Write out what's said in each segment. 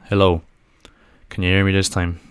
Hello. Can you hear me this time?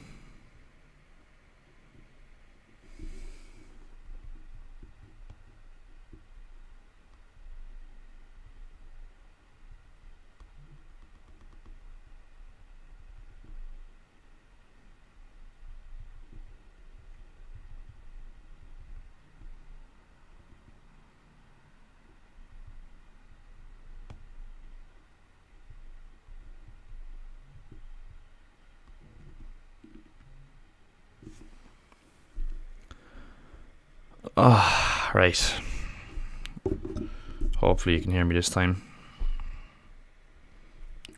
Right. Hopefully you can hear me this time.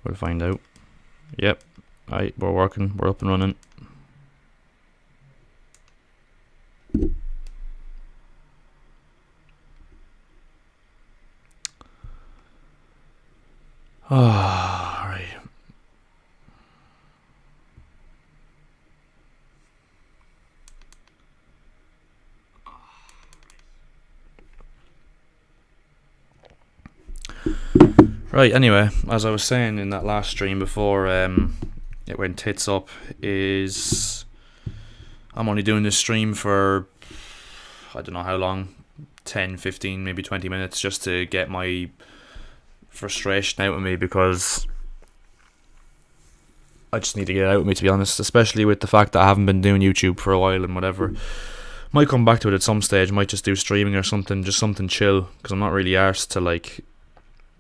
We'll find out. Yep. Right, we're working. We're up and running. Right. Right, anyway, as I was saying in that last stream before it went tits up, is I'm only doing this stream for I don't know how long, 10, 15, maybe 20 minutes, just to get my frustration out of me, because I just need to get it out of me, to be honest, especially with the fact that I haven't been doing YouTube for a while and whatever. Might come back to it at some stage, might just do streaming or something, just something chill, because I'm not really arsed to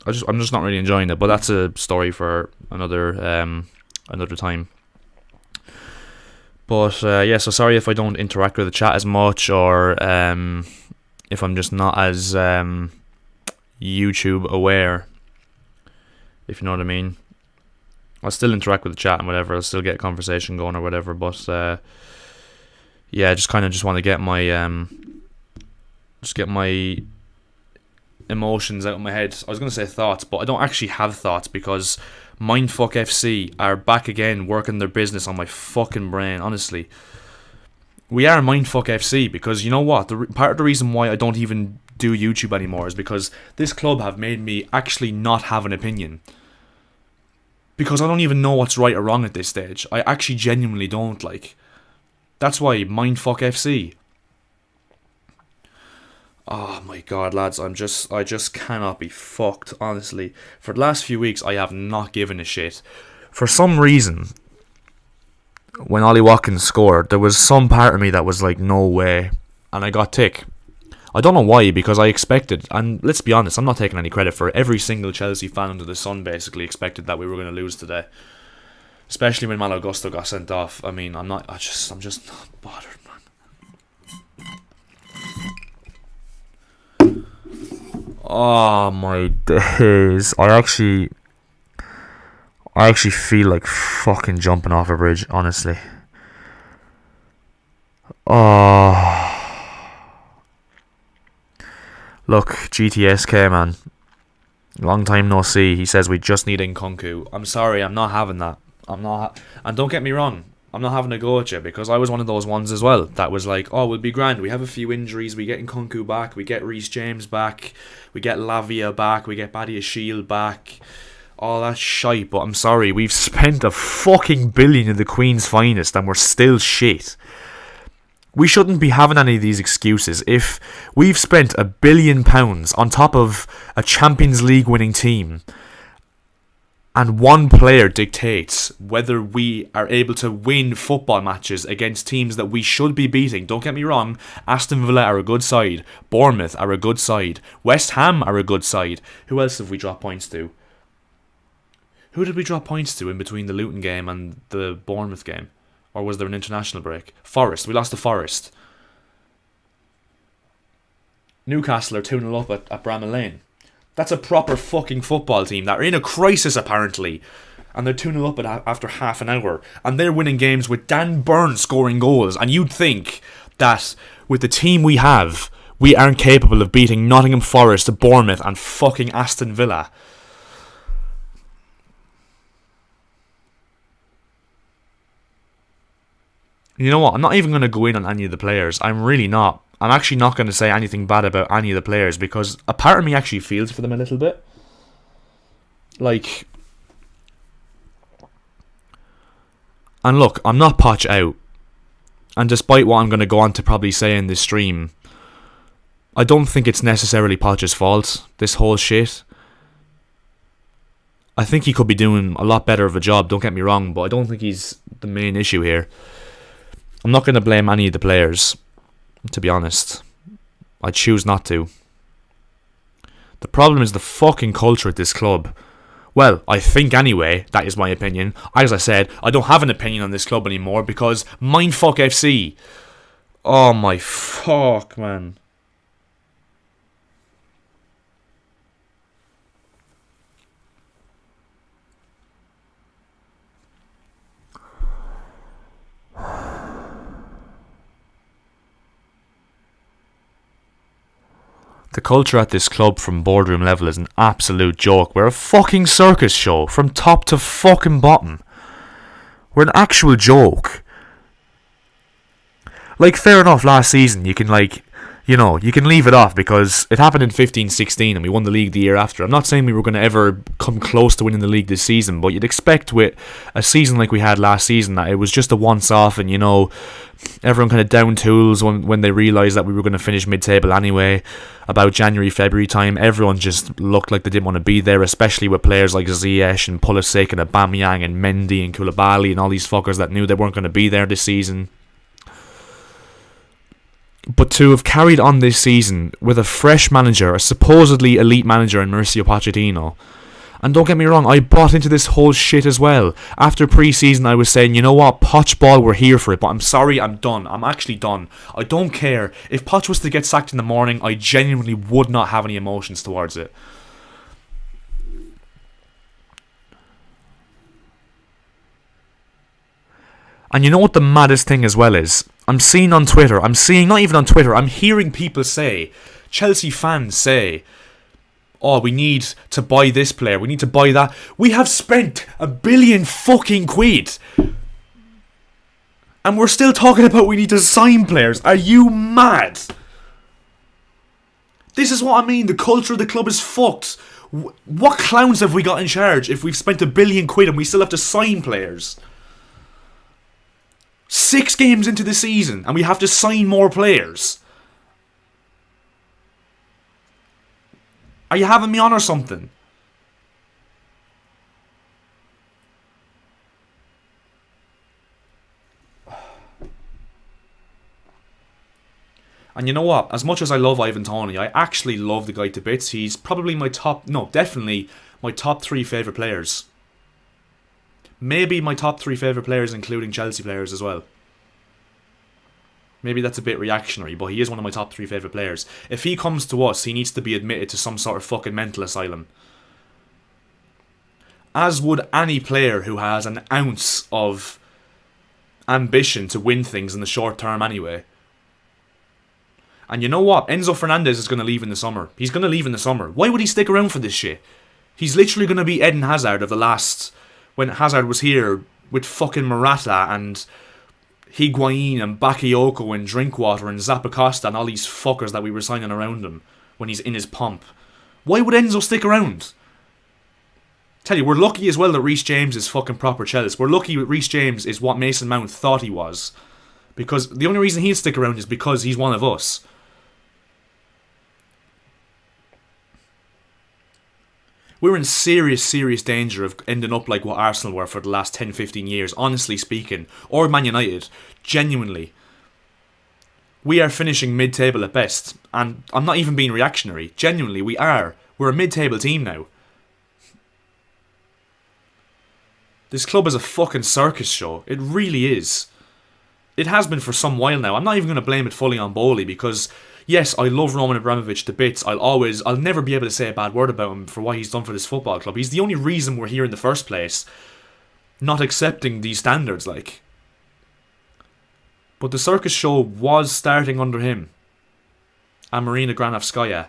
I'm just not really enjoying it, but that's a story for another time. But yeah, so sorry if I don't interact with the chat as much, or if I'm just not as YouTube aware, if you know what I mean. I'll still interact with the chat and whatever, I'll still get a conversation going or whatever, but yeah, I just kind of just want to get my emotions out of my head. I was going to say thoughts, but I don't actually have thoughts, because Mindfuck FC are back again working their business on my fucking brain, honestly. We are Mindfuck FC because, you know what, part of the reason why I don't even do YouTube anymore is because this club have made me actually not have an opinion. Because I don't even know what's right or wrong at this stage. I actually genuinely don't, That's why Mindfuck FC. Oh my god, lads, I just cannot be fucked, honestly. For the last few weeks, I have not given a shit. For some reason, when Ollie Watkins scored, there was some part of me that was like, no way. And I got tick. I don't know why, because I expected, and let's be honest, I'm not taking any credit for it. Every single Chelsea fan under the sun basically expected that we were going to lose today. Especially when Malo Gusto got sent off. I mean, I'm just not bothered, man. Oh my days. I actually feel like fucking jumping off a bridge, honestly. Oh. Look, GTSK, man. Long time no see. He says we just need Nkunku. I'm sorry, I'm not having that. And don't get me wrong, I'm not having a go at you, because I was one of those ones as well that was like, oh, we'll be grand. We have a few injuries. We get Nkunku back. We get Reece James back. We get Lavia back. We get Badiashile back. All that shite. But I'm sorry, we've spent a fucking billion in the Queen's finest and we're still shit. We shouldn't be having any of these excuses. If we've spent £1 billion on top of a Champions League winning team, and one player dictates whether we are able to win football matches against teams that we should be beating. Don't get me wrong, Aston Villa are a good side. Bournemouth are a good side. West Ham are a good side. Who else have we dropped points to? Who did we drop points to in between the Luton game and the Bournemouth game? Or was there an international break? Forest. We lost to Forest. Newcastle are 2-0 up at Bramall Lane. That's a proper fucking football team that are in a crisis, apparently. And they're 2-0 up after half an hour. And they're winning games with Dan Burn scoring goals. And you'd think that with the team we have, we aren't capable of beating Nottingham Forest, Bournemouth and fucking Aston Villa. You know what? I'm not even going to go in on any of the players. I'm really not. I'm actually not going to say anything bad about any of the players, because a part of me actually feels for them a little bit. Like, And look, I'm not Poch out. And despite what I'm going to go on to probably say in this stream, I don't think it's necessarily Poch's fault, this whole shit. I think he could be doing a lot better of a job, don't get me wrong, but I don't think he's the main issue here. I'm not going to blame any of the players, to be honest. I choose not to. The problem is the fucking culture at this club. Well, I think anyway, that is my opinion. As I said, I don't have an opinion on this club anymore because mindfuck FC. Oh my fuck, man. The culture at this club from boardroom level is an absolute joke. We're a fucking circus show from top to fucking bottom. We're an actual joke. Like, fair enough, last season you can you can leave it off because it happened in 15-16 and we won the league the year after. I'm not saying we were going to ever come close to winning the league this season, but you'd expect with a season like we had last season that it was just a once-off and, everyone kind of down tools when they realised that we were going to finish mid-table anyway. About January, February time, everyone just looked like they didn't want to be there, especially with players like Ziyech and Pulisic and Aubameyang and Mendy and Koulibaly and all these fuckers that knew they weren't going to be there this season. But to have carried on this season with a fresh manager, a supposedly elite manager in Mauricio Pochettino, and don't get me wrong, I bought into this whole shit as well. After pre-season I was saying, you know what, Poch ball, we're here for it, but I'm sorry, I'm done. I'm actually done. I don't care. If Poch was to get sacked in the morning, I genuinely would not have any emotions towards it. And you know what the maddest thing as well is? I'm seeing, not even on Twitter, I'm hearing people say, Chelsea fans say, oh, we need to buy this player, we need to buy that. We have spent £1 billion fucking quid. And we're still talking about we need to sign players. Are you mad? This is what I mean, the culture of the club is fucked. What clowns have we got in charge if we've spent £1 billion quid and we still have to sign players? 6 games into the season and we have to sign more players. Are you having me on or something? And you know what? As much as I love Ivan Toney, I actually love the guy to bits. He's probably definitely my top 3 favourite players. Maybe my top 3 favourite players, including Chelsea players as well. Maybe that's a bit reactionary, but he is one of my top 3 favourite players. If he comes to us, he needs to be admitted to some sort of fucking mental asylum. As would any player who has an ounce of ambition to win things in the short term anyway. And you know what? Enzo Fernandez is going to leave in the summer. He's going to leave in the summer. Why would he stick around for this shit? He's literally going to be Eden Hazard of the last... when Hazard was here with fucking Morata and Higuain and Bakayoko and Drinkwater and Zappacosta and all these fuckers that we were signing around him when he's in his pomp. Why would Enzo stick around? Tell you, we're lucky as well that Reece James is fucking proper Chelsea. We're lucky that Reece James is what Mason Mount thought he was. Because the only reason he'll stick around is because he's one of us. We're in serious, serious danger of ending up like what Arsenal were for the last 10-15 years, honestly speaking. Or Man United. Genuinely. We are finishing mid-table at best. And I'm not even being reactionary. Genuinely, we are. We're a mid-table team now. This club is a fucking circus show. It really is. It has been for some while now. I'm not even going to blame it fully on Bowley because... yes, I love Roman Abramovich to bits. I'll never be able to say a bad word about him for what he's done for this football club. He's the only reason we're here in the first place. Not accepting these standards, like. But the circus show was starting under him. And Marina Granovskaya.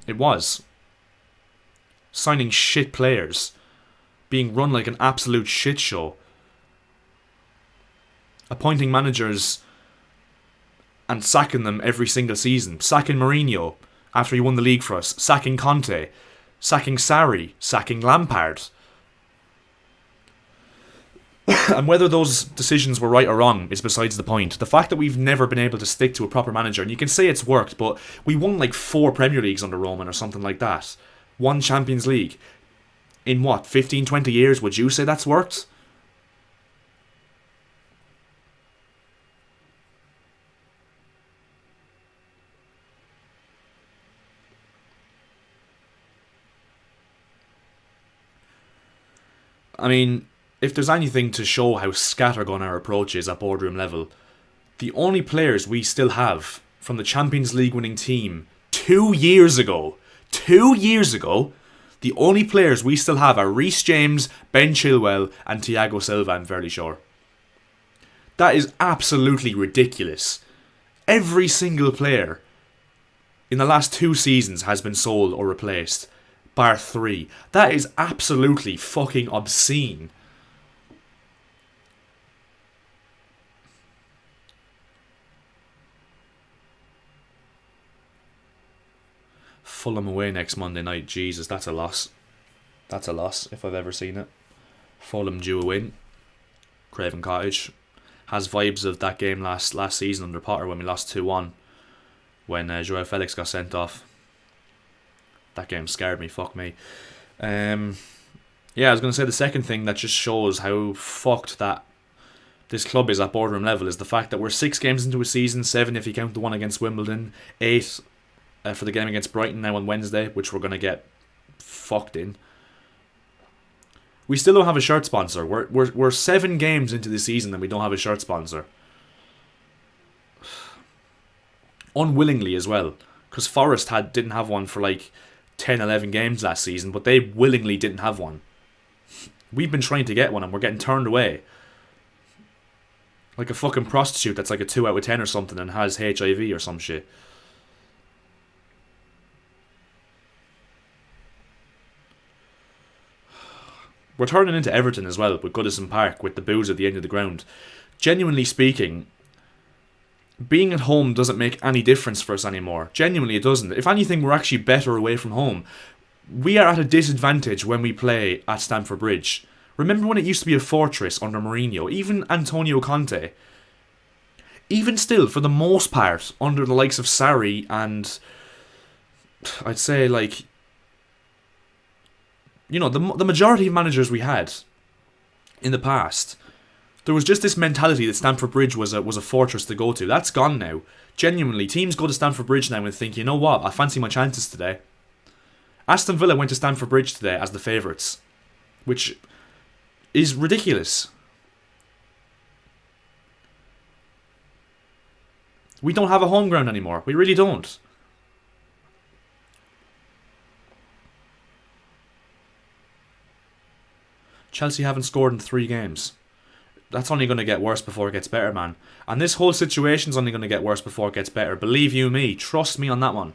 It was. Signing shit players. Being run like an absolute shit show. Appointing managers... and sacking them every single season. Sacking Mourinho after he won the league for us. Sacking Conte. Sacking Sarri. Sacking Lampard. And whether those decisions were right or wrong is besides the point. The fact that we've never been able to stick to a proper manager, and you can say it's worked, but we won like 4 Premier Leagues under Roman or something like that. 1 Champions League. In what, 15, 20 years, would you say that's worked? I mean, if there's anything to show how scattergun our approach is at boardroom level, the only players we still have from the Champions League winning team 2 years ago, the only players we still have are Reece James, Ben Chilwell, and Thiago Silva, I'm fairly sure. That is absolutely ridiculous. Every single player in the last 2 seasons has been sold or replaced, bar 3. That is absolutely fucking obscene. Fulham away next Monday night. Jesus, that's a loss. That's a loss if I've ever seen it. Fulham due a win. Craven Cottage. Has vibes of that game last season under Potter when we lost 2-1. When Joao Felix got sent off. That game scared me, fuck me. Yeah, I was going to say the second thing that just shows how fucked that this club is at boardroom level is the fact that we're 6 games into a season, 7 if you count the one against Wimbledon, 8 for the game against Brighton now on Wednesday, which we're going to get fucked in. We still don't have a shirt sponsor. We're 7 games into the season and we don't have a shirt sponsor. Unwillingly as well, because Forest didn't have one for like 10, 11 games last season, but they willingly didn't have one. We've been trying to get one and we're getting turned away. Like a fucking prostitute that's like a 2 out of 10 or something and has HIV or some shit. We're turning into Everton as well with Goodison Park with the boos at the end of the ground. Genuinely speaking, being at home doesn't make any difference for us anymore. Genuinely, it doesn't. If anything, we're actually better away from home. We are at a disadvantage when we play at Stamford Bridge. Remember when it used to be a fortress under Mourinho? Even Antonio Conte. Even still, for the most part, under the likes of Sarri and I'd say like, you know, the majority of managers we had in the past, there was just this mentality that Stamford Bridge was a fortress to go to. That's gone now. Genuinely, teams go to Stamford Bridge now and think, you know what, I fancy my chances today. Aston Villa went to Stamford Bridge today as the favourites, which is ridiculous. We don't have a home ground anymore. We really don't. Chelsea haven't scored in 3 games. That's only going to get worse before it gets better, man. And this whole situation's only going to get worse before it gets better. Believe you me. Trust me on that one.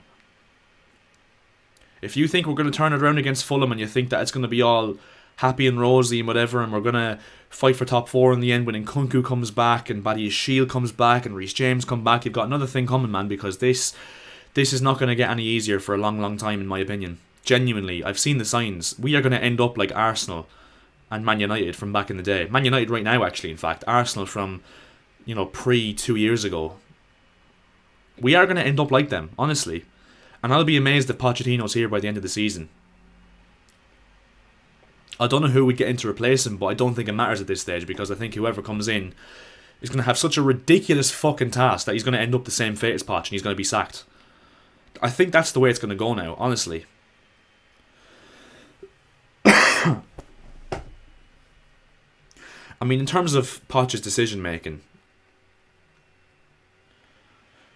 If you think we're going to turn it around against Fulham and you think that it's going to be all happy and rosy and whatever and we're going to fight for top 4 in the end when Nkunku comes back and Badiashile comes back and Reece James come back, you've got another thing coming, man, because this is not going to get any easier for a long, long time in my opinion. Genuinely, I've seen the signs. We are going to end up like Arsenal and Man United from back in the day. Man United right now, actually, in fact. Arsenal from, you know, pre-2 years ago. We are going to end up like them, honestly. And I'll be amazed if Pochettino's here by the end of the season. I don't know who would get in to replace him, but I don't think it matters at this stage because I think whoever comes in is going to have such a ridiculous fucking task that he's going to end up the same fate as Poch and he's going to be sacked. I think that's the way it's going to go now, honestly. I mean, in terms of Poch's decision making,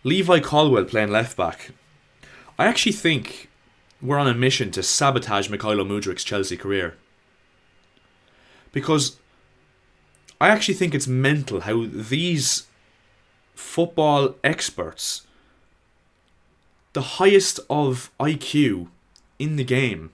Levi Colwill playing left back, I actually think we're on a mission to sabotage Mykhailo Mudrik's Chelsea career. Because I actually think it's mental how these football experts, the highest of IQ in the game,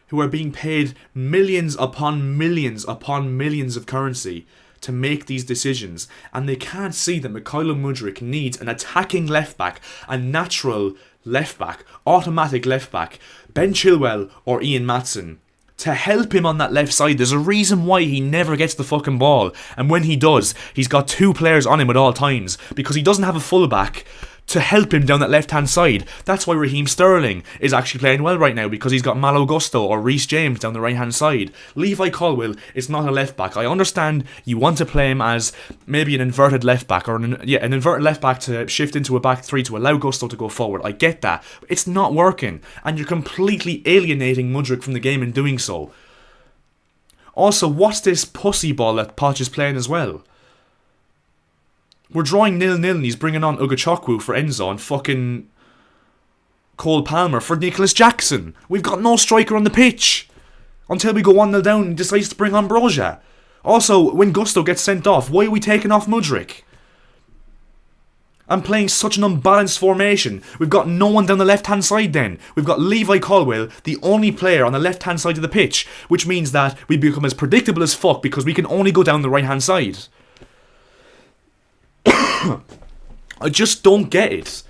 who are being paid millions upon millions upon millions of currency to make these decisions, and they can't see that Mykhailo Mudryk needs an attacking left back, a natural left back, automatic left back, Ben Chilwell or Ian Maatson, to help him on that left side. There's a reason why he never gets the fucking ball. And when he does, he's got 2 players on him at all times. Because he doesn't have a fullback to help him down that left-hand side. That's why Raheem Sterling is actually playing well right now, because he's got Malo Gusto or Reece James down the right-hand side. Levi Colwill is not a left-back. I understand you want to play him as maybe an inverted left-back, or an inverted left-back to shift into a back 3 to allow Gusto to go forward. I get that. But it's not working, and you're completely alienating Mudryk from the game in doing so. Also, what's this pussy ball that Poch is playing as well? We're drawing 0-0 and he's bringing on Ugachukwu for Enzo and fucking Cole Palmer for Nicholas Jackson. We've got no striker on the pitch until we go 1-0 down and decides to bring on Broja. Also, when Gusto gets sent off, why are we taking off Mudryk? I'm playing such an unbalanced formation. We've got no one down the left-hand side then. We've got Levi Colwill, the only player on the left-hand side of the pitch, which means that we become as predictable as fuck because we can only go down the right-hand side. I just don't get it.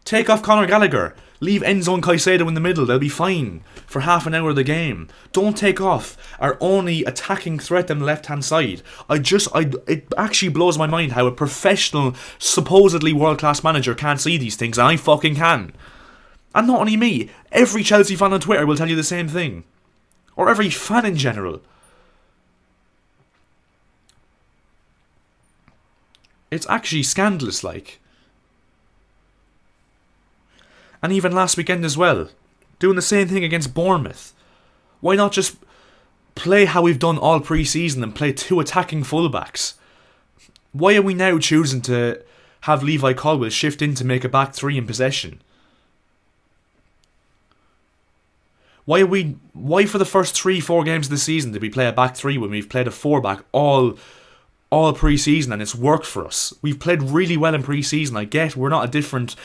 Take off Conor Gallagher. Leave Enzo and Caicedo in the middle. They'll be fine for half an hour of the game. Don't take off our only attacking threat on the left-hand side. It actually blows my mind how a professional, supposedly world-class manager can't see these things, and I fucking can. And not only me. Every Chelsea fan on Twitter will tell you the same thing. Or every fan in general. It's actually scandalous, like. And even last weekend as well. Doing the same thing against Bournemouth. Why not just play how we've done all pre-season and play 2 attacking fullbacks? Why are we now choosing to have Levi Colwill shift in to make a back 3 in possession? Why for the first 3-4 games of the season did we play a back 3 when we've played a 4-back all pre-season and it's worked for us? We've played really well in pre-season. I get we're a different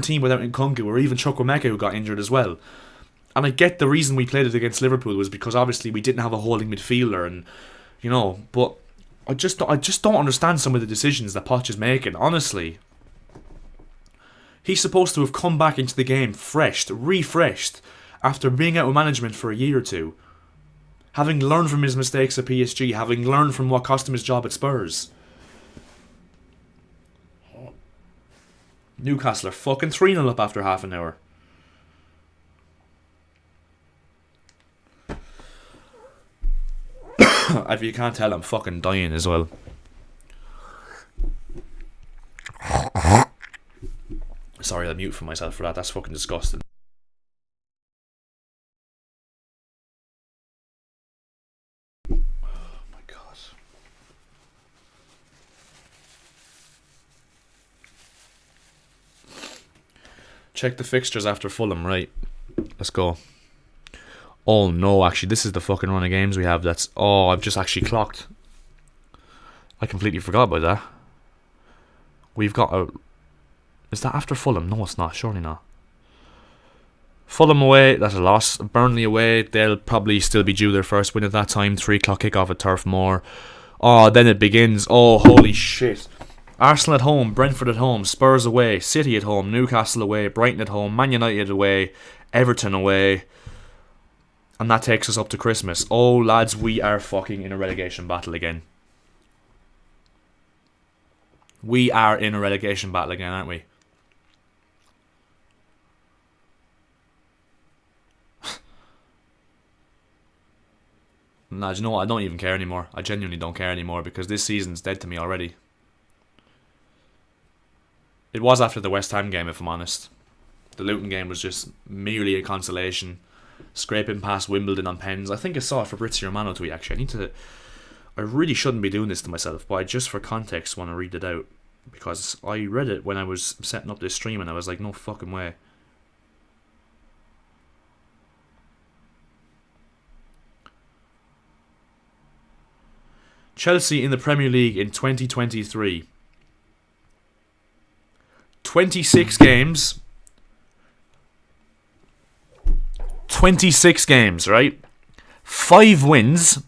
team without Nkunku or even Chukwuemeka, who got injured as well. And I get the reason we played it against Liverpool was because obviously we didn't have a holding midfielder, and but I just don't understand some of the decisions that Poch is making. Honestly, he's supposed to have come back into the game refreshed after being out of management for a year or two. Having learned from his mistakes at PSG, having learned from what cost him his job at Spurs. Newcastle are fucking 3-0 up after half an hour. If you can't tell, I'm fucking dying as well. Sorry, I'll mute for myself for that. That's fucking disgusting. Check the fixtures after Fulham, right? Let's go. Oh no, actually, this is the fucking run of games we have. I've just actually clocked. I completely forgot about that. We've got a... Is that after Fulham? No, it's not. Surely not. Fulham away, that's a loss. Burnley away, they'll probably still be due their first win at that time. 3 o'clock kickoff at Turf Moor. Oh, then it begins. Oh, holy shit. Arsenal at home, Brentford at home, Spurs away, City at home, Newcastle away, Brighton at home, Man United away, Everton away. And that takes us up to Christmas. Oh, lads, we are fucking in a relegation battle again. We are in a relegation battle again, aren't we? Nah, do you know what? I don't even care anymore. I genuinely don't care anymore because this season's dead to me already. It was after the West Ham game, if I'm honest. The Luton game was just merely a consolation. Scraping past Wimbledon on pens. I think I saw a Fabrizio Romano tweet, actually. I really shouldn't be doing this to myself, but I just for context want to read it out. Because I read it when I was setting up this stream and I was like, no fucking way. Chelsea in the Premier League in 2023. 26 games. 26 games, right? 5 wins,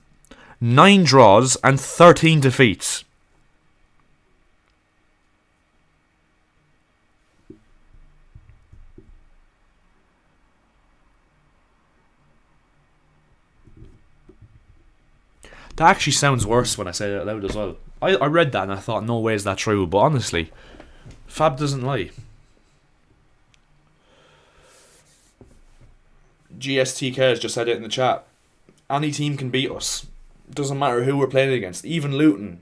9 draws, and 13 defeats. That actually sounds worse when I say it out loud as well. I read that and I thought, no way is that true. But honestly, Fab doesn't lie. GSTK has just said it in the chat. Any team can beat us. Doesn't matter who we're playing against. Even Luton.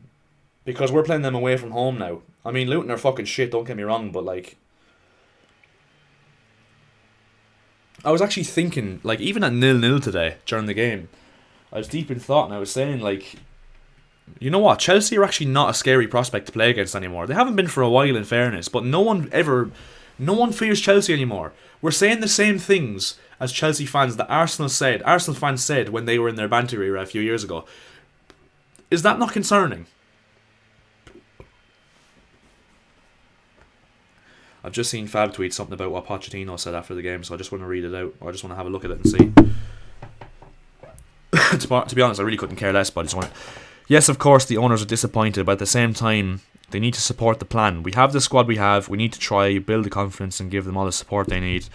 Because we're playing them away from home now. I mean, Luton are fucking shit, don't get me wrong, but like... I was actually thinking, like, even at 0-0 today, during the game, I was deep in thought and I was saying, like, you know what? Chelsea are actually not a scary prospect to play against anymore. They haven't been for a while, in fairness, but no one fears Chelsea anymore. We're saying the same things as Chelsea fans that Arsenal fans said when they were in their banter era a few years ago. Is that not concerning? I've just seen Fab tweet something about what Pochettino said after the game, so I just want to read it out, or I just want to have a look at it and see. To be honest, I really couldn't care less, but I just want to... Yes, of course, the owners are disappointed, but at the same time, they need to support the plan. We have the squad we have, we need to try, build the confidence and give them all the support they need.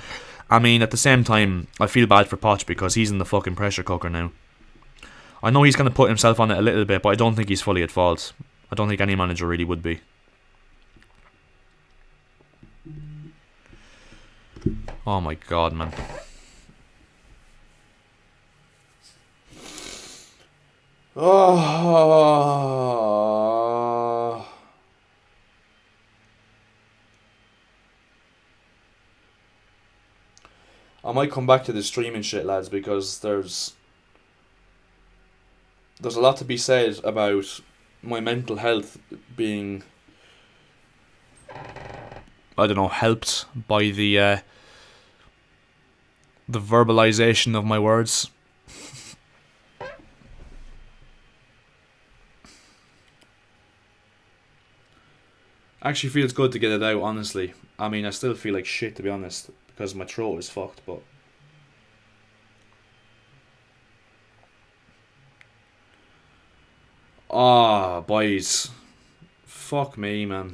I mean, at the same time, I feel bad for Poch because he's in the fucking pressure cooker now. I know he's going to put himself on it a little bit, but I don't think he's fully at fault. I don't think any manager really would be. Oh my god, man. Oh. I might come back to the streaming shit, lads, because there's a lot to be said about my mental health being, I don't know, helped by the verbalization of my words. Actually feels good to get it out, honestly. I mean, I still feel like shit, to be honest, because my throat is fucked, but... Ah, boys. Fuck me, man.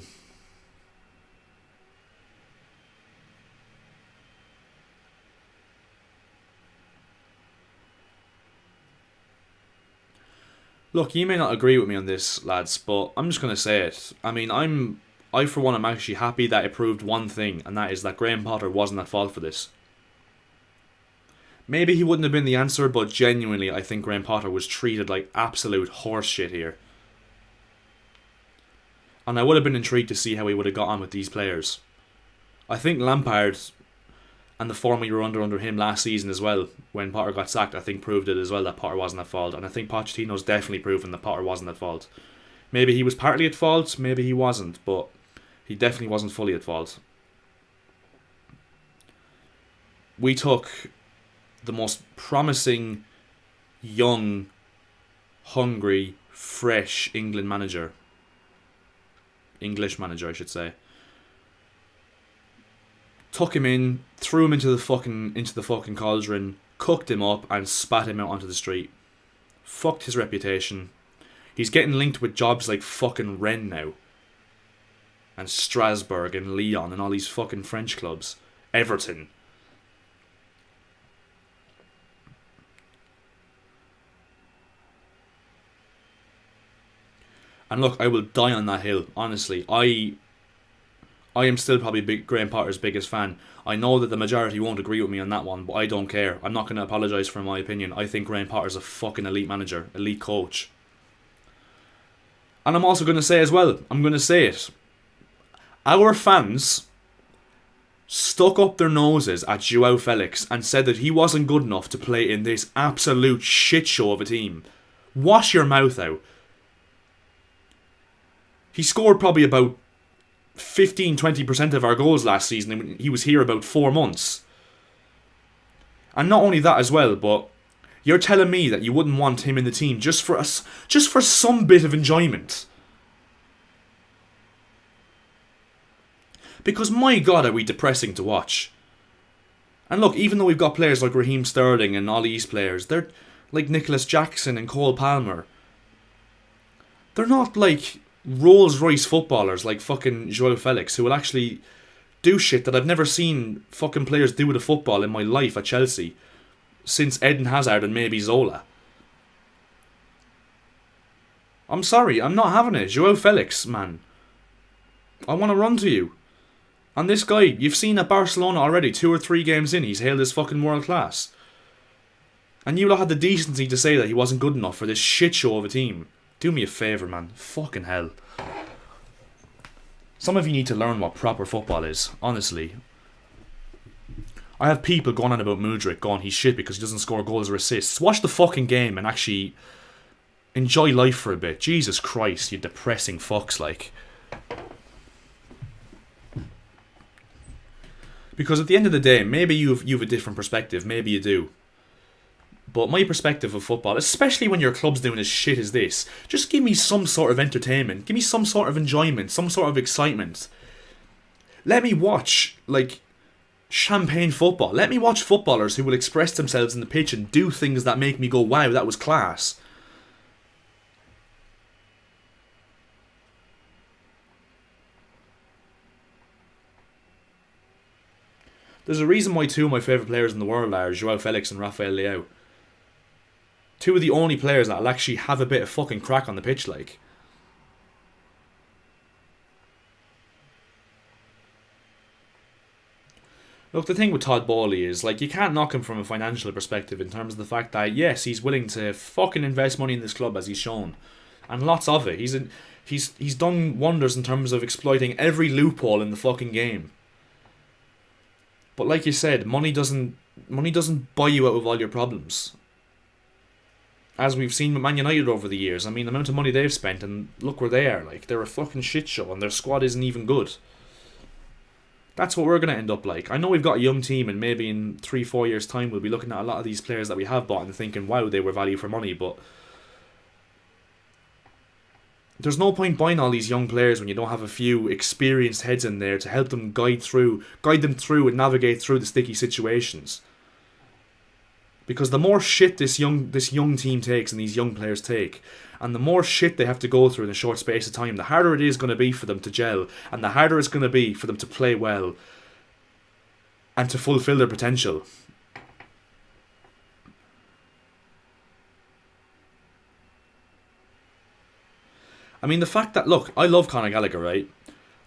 Look, you may not agree with me on this, lads, but I'm just going to say it. I mean, I for one am actually happy that it proved one thing, and that is that Graham Potter wasn't at fault for this. Maybe he wouldn't have been the answer, but genuinely I think Graham Potter was treated like absolute horse shit here. And I would have been intrigued to see how he would have got on with these players. I think Lampard and the form we were under him last season as well, when Potter got sacked, I think proved it as well that Potter wasn't at fault. And I think Pochettino's definitely proven that Potter wasn't at fault. Maybe he was partly at fault, maybe he wasn't, but he definitely wasn't fully at fault. We took the most promising, young, hungry, fresh English manager, I should say. Took him in, threw him into the fucking cauldron, cooked him up, and spat him out onto the street. Fucked his reputation. He's getting linked with jobs like fucking Rennes now, and Strasbourg and Lyon and all these fucking French clubs. Everton. And look, I will die on that hill, honestly. I am still probably Graham Potter's biggest fan. I know that the majority won't agree with me on that one, but I don't care. I'm not going to apologise for my opinion. I think Graham Potter's a fucking elite manager, elite coach. And I'm also going to say as well, I'm going to say it. Our fans stuck up their noses at João Felix and said that he wasn't good enough to play in this absolute shit show of a team. Wash your mouth out. He scored probably about 15-20% of our goals last season, and he was here about 4 months. And not only that as well, but you're telling me that you wouldn't want him in the team just for some bit of enjoyment. Because my God, are we depressing to watch. And look, even though we've got players like Raheem Sterling and all these players, they're like Nicholas Jackson and Cole Palmer. They're not like Rolls-Royce footballers like fucking João Felix, who will actually do shit that I've never seen fucking players do with a football in my life at Chelsea since Eden Hazard and maybe Zola. I'm sorry, I'm not having it. Joao Felix, man. I want to run to you. And this guy, you've seen at Barcelona already, 2 or 3 games in, he's hailed as fucking world class. And you lot had the decency to say that he wasn't good enough for this shit show of a team. Do me a favour, man. Fucking hell. Some of you need to learn what proper football is, honestly. I have people going on about Mudryk, going he's shit because he doesn't score goals or assists. Watch the fucking game and actually enjoy life for a bit. Jesus Christ, you depressing fucks, like. Because at the end of the day, maybe you've a different perspective, maybe you do. But my perspective of football, especially when your club's doing as shit as this, just give me some sort of entertainment. Give me some sort of enjoyment, some sort of excitement. Let me watch, like, champagne football. Let me watch footballers who will express themselves in the pitch and do things that make me go, wow, that was class. There's a reason why 2 of my favourite players in the world are Joao Felix and Rafael Leao. 2 of the only players that'll actually have a bit of fucking crack on the pitch, like. Look, the thing with Todd Bowley is, like, you can't knock him from a financial perspective in terms of the fact that, yes, he's willing to fucking invest money in this club as he's shown. And lots of it. He's done wonders in terms of exploiting every loophole in the fucking game. But like you said, money doesn't buy you out of all your problems. As we've seen with Man United over the years, I mean, the amount of money they've spent, and look where they are. Like, they're a fucking shit show, and their squad isn't even good. That's what we're going to end up like. I know we've got a young team, and maybe in 3-4 years' time we'll be looking at a lot of these players that we have bought and thinking, wow, they were value for money, but there's no point buying all these young players when you don't have a few experienced heads in there to help them guide them through and navigate through the sticky situations. Because the more shit this young team takes and these young players take, and the more shit they have to go through in a short space of time, the harder it is going to be for them to gel, and the harder it's going to be for them to play well and to fulfill their potential. I mean, the fact that, look, I love Conor Gallagher, right?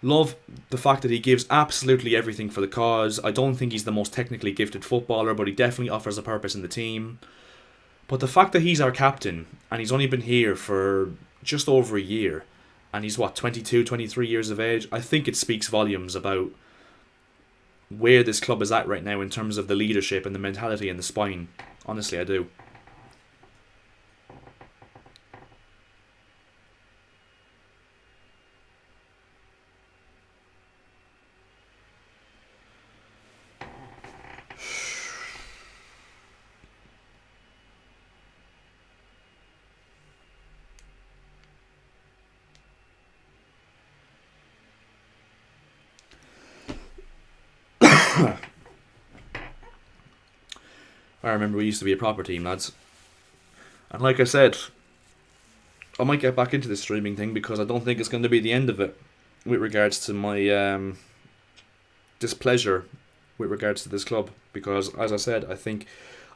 Love the fact that he gives absolutely everything for the cause. I don't think he's the most technically gifted footballer, but he definitely offers a purpose in the team. But the fact that he's our captain, and he's only been here for just over a year, and he's, 22, 23 years of age, I think it speaks volumes about where this club is at right now in terms of the leadership and the mentality and the spine. Honestly, I do. I remember we used to be a proper team, lads. And like I said, I might get back into this streaming thing because I don't think it's going to be the end of it with regards to my displeasure with regards to this club. Because, as I said,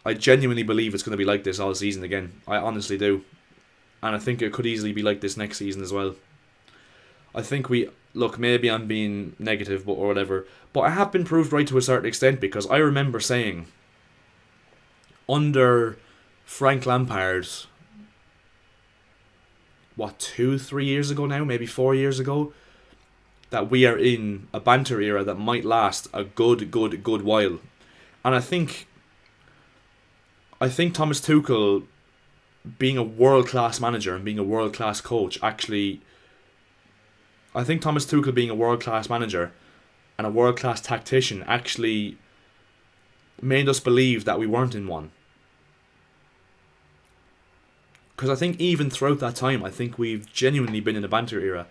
I genuinely believe it's going to be like this all season again. I honestly do. And I think it could easily be like this next season as well. I think look, maybe I'm being negative or whatever, but I have been proved right to a certain extent because I remember saying under Frank Lampard, 2-3 years ago now, maybe 4 years ago, that we are in a banter era that might last a good while. And I think Thomas Tuchel, being a world-class manager and being a world-class coach, I think Thomas Tuchel being a world-class manager and a world-class tactician actually made us believe that we weren't in one. Because I think even throughout that time, I think we've genuinely been in a banter era.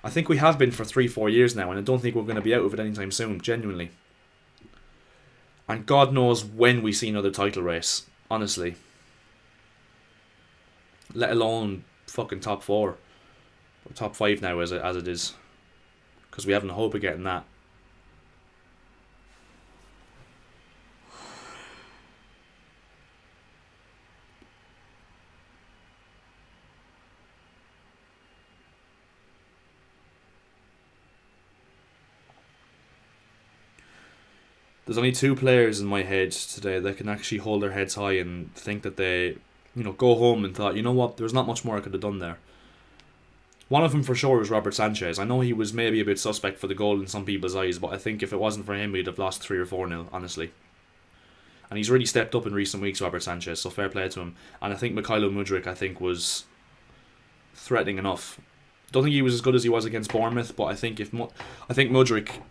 I think we have been for 3-4 years now, and I don't think we're going to be out of it anytime soon, genuinely. And God knows when we see another title race, honestly. Let alone fucking top 4. Or top 5 now as it is. Because we haven't a hope of getting that. There's only two players in my head today that can actually hold their heads high and think that they, go home and thought, you know what, there's not much more I could have done there. One of them for sure was Robert Sanchez. I know he was maybe a bit suspect for the goal in some people's eyes, but I think if it wasn't for him, we'd have lost 3 or 4-0, honestly. And he's really stepped up in recent weeks, Robert Sanchez, so fair play to him. And I think Mikhailo Mudryk, was threatening enough. Don't think he was as good as he was against Bournemouth, but I think Mudryk,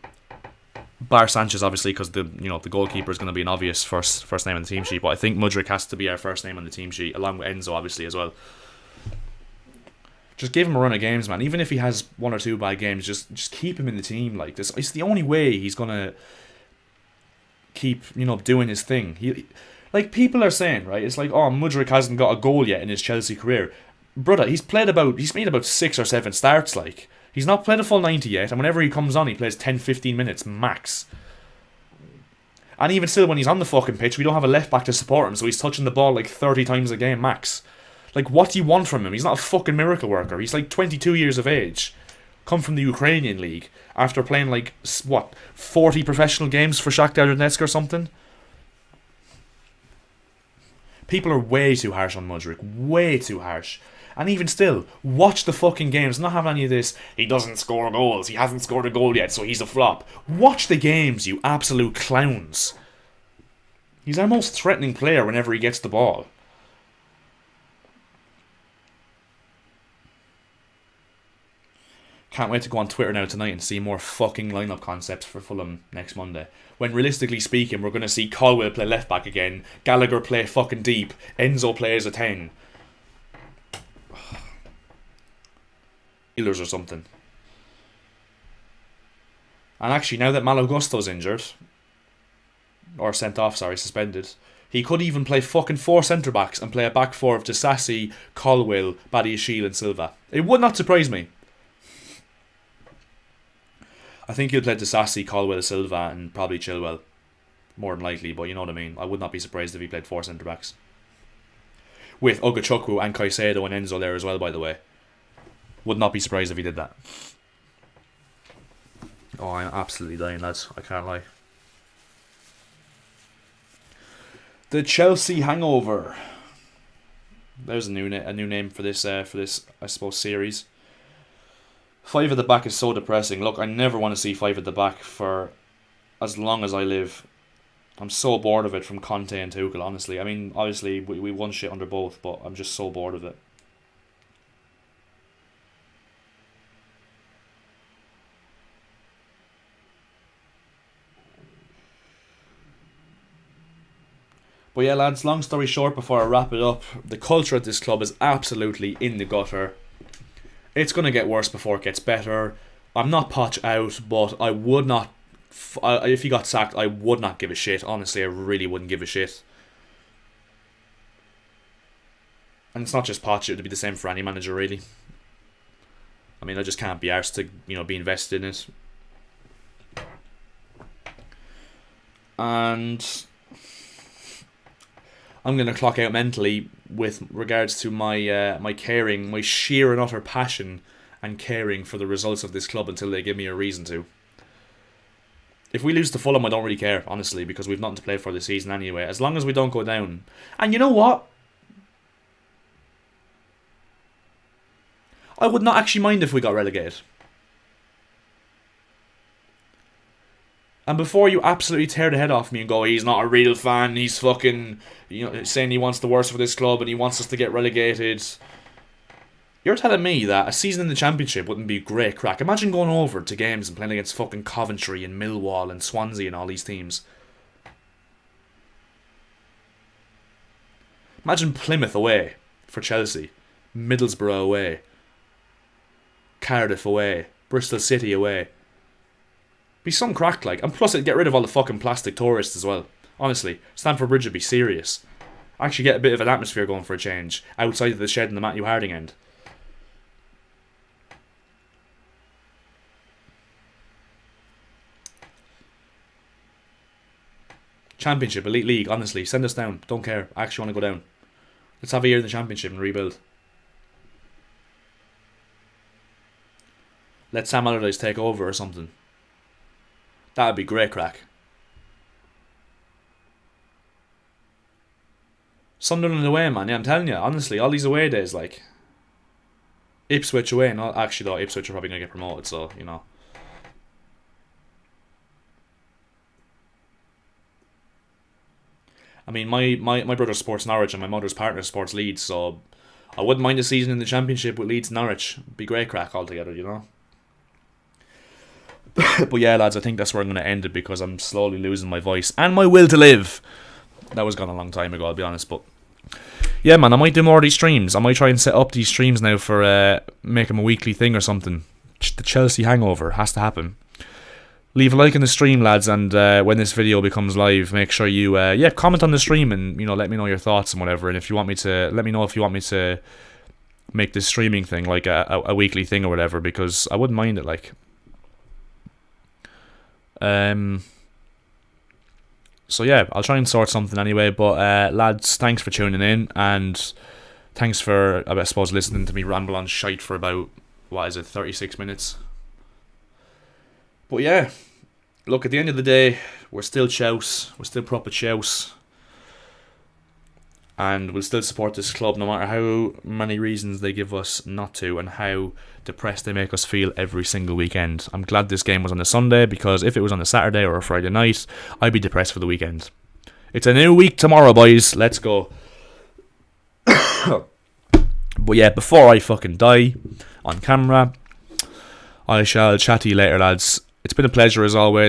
bar Sanchez obviously, because the goalkeeper is going to be an obvious first name on the team sheet, but I think Mudryk has to be our first name on the team sheet, along with Enzo obviously as well. Just give him a run of games, man. Even if he has 1 or 2 bad games, just keep him in the team. Like this, it's the only way he's gonna keep doing his thing. People are saying, right? It's like, oh, Mudryk hasn't got a goal yet in his Chelsea career, brother. He's made about 6 or 7 starts. Like, he's not played a full 90 yet, and whenever he comes on, he plays 10-15 minutes max. And even still, when he's on the fucking pitch, we don't have a left back to support him, so he's touching the ball like 30 times a game max. Like, what do you want from him? He's not a fucking miracle worker. He's like 22 years of age. Come from the Ukrainian league after playing 40 professional games for Shakhtar Donetsk or something. People are way too harsh on Mudryk. Way too harsh. And even still, watch the fucking games. Not have any of this, he doesn't score goals. He hasn't scored a goal yet, so he's a flop. Watch the games, you absolute clowns. He's our most threatening player whenever he gets the ball. Can't wait to go on Twitter now tonight and see more fucking lineup concepts for Fulham next Monday. When realistically speaking, we're going to see Colwell play left back again, Gallagher play fucking deep, Enzo play as a 10. Healers or something. And actually, now that Malo Gusto's injured, or sent off, suspended, he could even play fucking 4 centre backs and play a back 4 of Disasi, Colwell, Badiashile and Silva. It would not surprise me. I think he'll play Disasi, Colwell, Silva and probably Chilwell. More than likely, but you know what I mean. I would not be surprised if he played 4 centre backs. With Ogachukwu and Caicedo and Enzo there as well, by the way. Would not be surprised if he did that. Oh, I'm absolutely dying, lads. I can't lie. The Chelsea Hangover. There's a new name for this. I suppose, series. 5 at the back is so depressing. Look, I never want to see 5 at the back for as long as I live. I'm so bored of it from Conte and Tuchel, honestly. I mean, obviously, we won shit under both, but I'm just so bored of it. But yeah, lads, long story short, before I wrap it up, the culture at this club is absolutely in the gutter. It's going to get worse before it gets better. I'm not Poch out, but I would not... if he got sacked, I would not give a shit. Honestly, I really wouldn't give a shit. And it's not just Poch, it would be the same for any manager, really. I mean, I just can't be arsed to, be invested in it. And I'm going to clock out mentally with regards to my caring, my sheer and utter passion and caring for the results of this club until they give me a reason to. If we lose to Fulham, I don't really care, honestly, because we've nothing to play for this season anyway. As long as we don't go down. And you know what? I would not actually mind if we got relegated. And before you absolutely tear the head off me and go, he's not a real fan, he's fucking, saying he wants the worst for this club and he wants us to get relegated. You're telling me that a season in the Championship wouldn't be great crack. Imagine going over to games and playing against fucking Coventry and Millwall and Swansea and all these teams. Imagine Plymouth away for Chelsea, Middlesbrough away, Cardiff away, Bristol City away. Be some crack, like. And plus it'd get rid of all the fucking plastic tourists as well. Honestly, Stamford Bridge would be serious. Actually get a bit of an atmosphere going for a change, outside of the shed in the Matthew Harding end. Championship, Elite League, honestly, send us down. Don't care. I actually want to go down. Let's have a year in the Championship and rebuild. Let Sam Allardyce take over or something. That would be great crack. Sunderland away, man. Yeah, I'm telling you, honestly, all these away days, like Ipswich away. Not actually though. Ipswich are probably gonna get promoted, so you know. I mean, my brother sports Norwich and my mother's partner sports Leeds, so I wouldn't mind a season in the Championship with Leeds and Norwich. Be great crack altogether, you know. But yeah, lads, I think that's where I'm going to end it because I'm slowly losing my voice and my will to live. That was gone a long time ago, I'll be honest, but yeah, man, I might do more of these streams. I might try and set up these streams now for make them a weekly thing or something. The Chelsea hangover has to happen. Leave a like in the stream, lads, and when this video becomes live, make sure you comment on the stream and let me know your thoughts and whatever. And if you want me to, let me know if you want me to make this streaming thing like a weekly thing or whatever, because I wouldn't mind it. Like, so yeah, I'll try and sort something anyway. But lads, thanks for tuning in, and thanks for I suppose listening to me ramble on shite for about 36 minutes. But yeah, look, at the end of the day, we're still Chouse. We're still proper Chouse. And we'll still support this club no matter how many reasons they give us not to and how depressed they make us feel every single weekend. I'm glad this game was on a Sunday, because if it was on a Saturday or a Friday night, I'd be depressed for the weekend. It's a new week tomorrow, boys. Let's go. But yeah, before I fucking die on camera, I shall chat to you later, lads. It's been a pleasure as always.